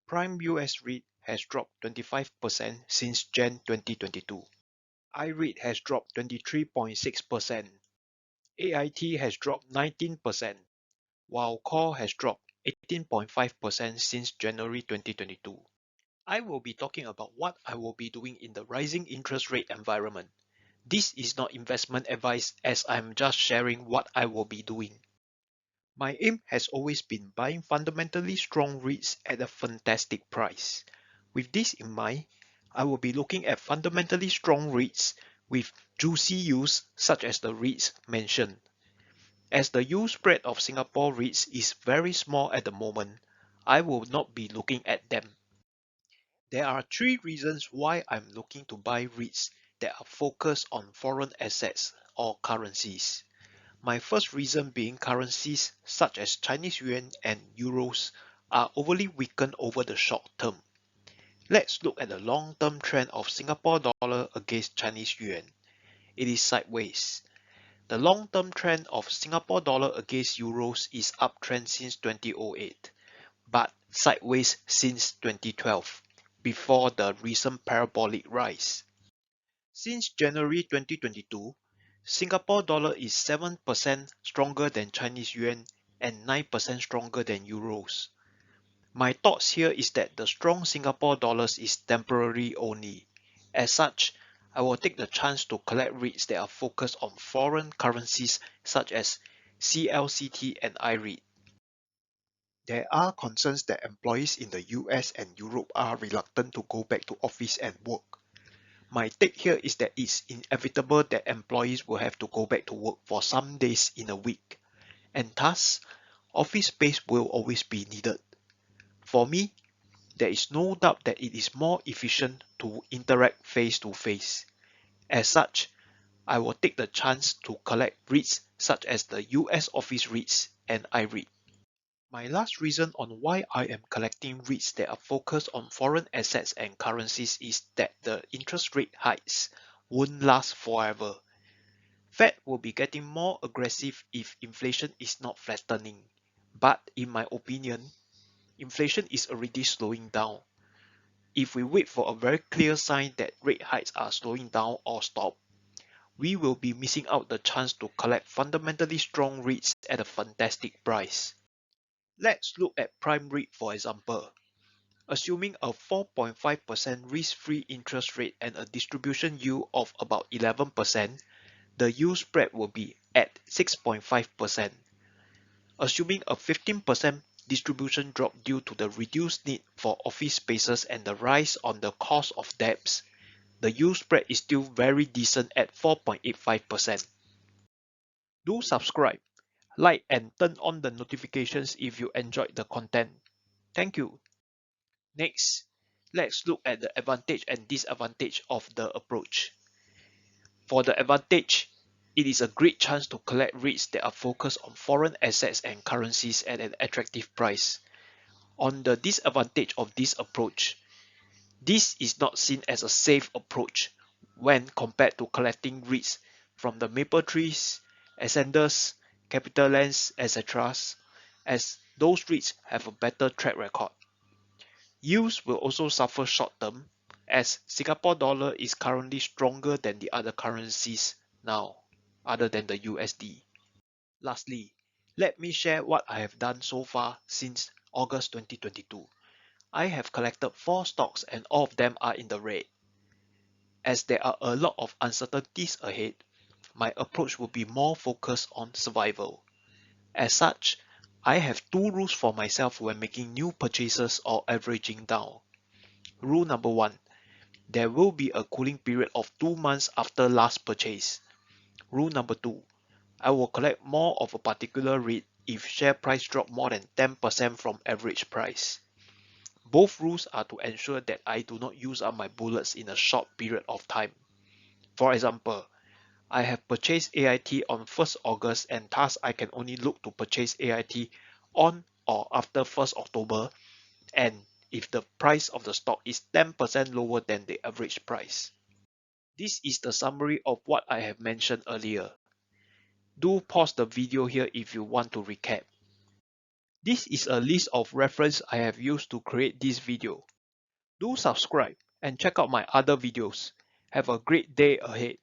Prime US REIT has dropped 25% since Jan 2022. iREIT has dropped 23.6%. AIT has dropped 19%, while Core has dropped 18.5% since January 2022. I will be talking about what I will be doing in the rising interest rate environment. This is not investment advice as I'm just sharing what I will be doing. My aim has always been buying fundamentally strong REITs at a fantastic price. With this in mind, I will be looking at fundamentally strong REITs with juicy yields such as the REITs mentioned. As the yield spread of Singapore REITs is very small at the moment, I will not be looking at them. There are three reasons why I'm looking to buy REITs that are focused on foreign assets or currencies. My first reason being currencies such as Chinese yuan and euros are overly weakened over the short term. Let's look at the long-term trend of Singapore dollar against Chinese yuan. It is sideways. The long-term trend of Singapore dollar against euros is uptrend since 2008, but sideways since 2012, before the recent parabolic rise. Since January 2022, Singapore dollar is 7% stronger than Chinese yuan and 9% stronger than euros. My thoughts here is that the strong Singapore dollars is temporary only. As such, I will take the chance to collect REITs that are focused on foreign currencies such as CLCT and iREIT. There are concerns that employees in the US and Europe are reluctant to go back to office and work. My take here is that it's inevitable that employees will have to go back to work for some days in a week, and thus, office space will always be needed. For me, there is no doubt that it is more efficient to interact face to face. As such, I will take the chance to collect REITs such as the US office REITs and iREIT. My last reason on why I am collecting REITs that are focused on foreign assets and currencies is that the interest rate hikes won't last forever. Fed will be getting more aggressive if inflation is not flattening. But in my opinion, inflation is already slowing down. If we wait for a very clear sign that rate hikes are slowing down or stop, we will be missing out the chance to collect fundamentally strong REITs at a fantastic price. Let's look at Prime REIT for example. Assuming a 4.5% risk-free interest rate and a distribution yield of about 11%, the yield spread will be at 6.5%. Assuming a 15% distribution drop due to the reduced need for office spaces and the rise on the cost of debts, the yield spread is still very decent at 4.85%. Do subscribe, like and turn on the notifications if you enjoyed the content. Thank you. Next, let's look at the advantage and disadvantage of the approach. For the advantage, it is a great chance to collect REITs that are focused on foreign assets and currencies at an attractive price. On the disadvantage of this approach, this is not seen as a safe approach when compared to collecting REITs from the Maple Trees, Ascenders, CapitaLands, etc., as those REITs have a better track record. Yields will also suffer short term as Singapore dollar is currently stronger than the other currencies now, other than the USD. Lastly, let me share what I have done so far since August 2022. I have collected 4 stocks and all of them are in the red. As there are a lot of uncertainties ahead, my approach will be more focused on survival. As such, I have 2 rules for myself when making new purchases or averaging down. Rule number 1. There will be a cooling period of 2 months after last purchase. Rule number 2. I will collect more of a particular REIT if share price drop more than 10% from average price. Both rules are to ensure that I do not use up my bullets in a short period of time. For example, I have purchased AIT on 1st August and thus I can only look to purchase AIT on or after 1st October and if the price of the stock is 10% lower than the average price. This is the summary of what I have mentioned earlier. Do pause the video here if you want to recap. This is a list of reference I have used to create this video. Do subscribe and check out my other videos. Have a great day ahead.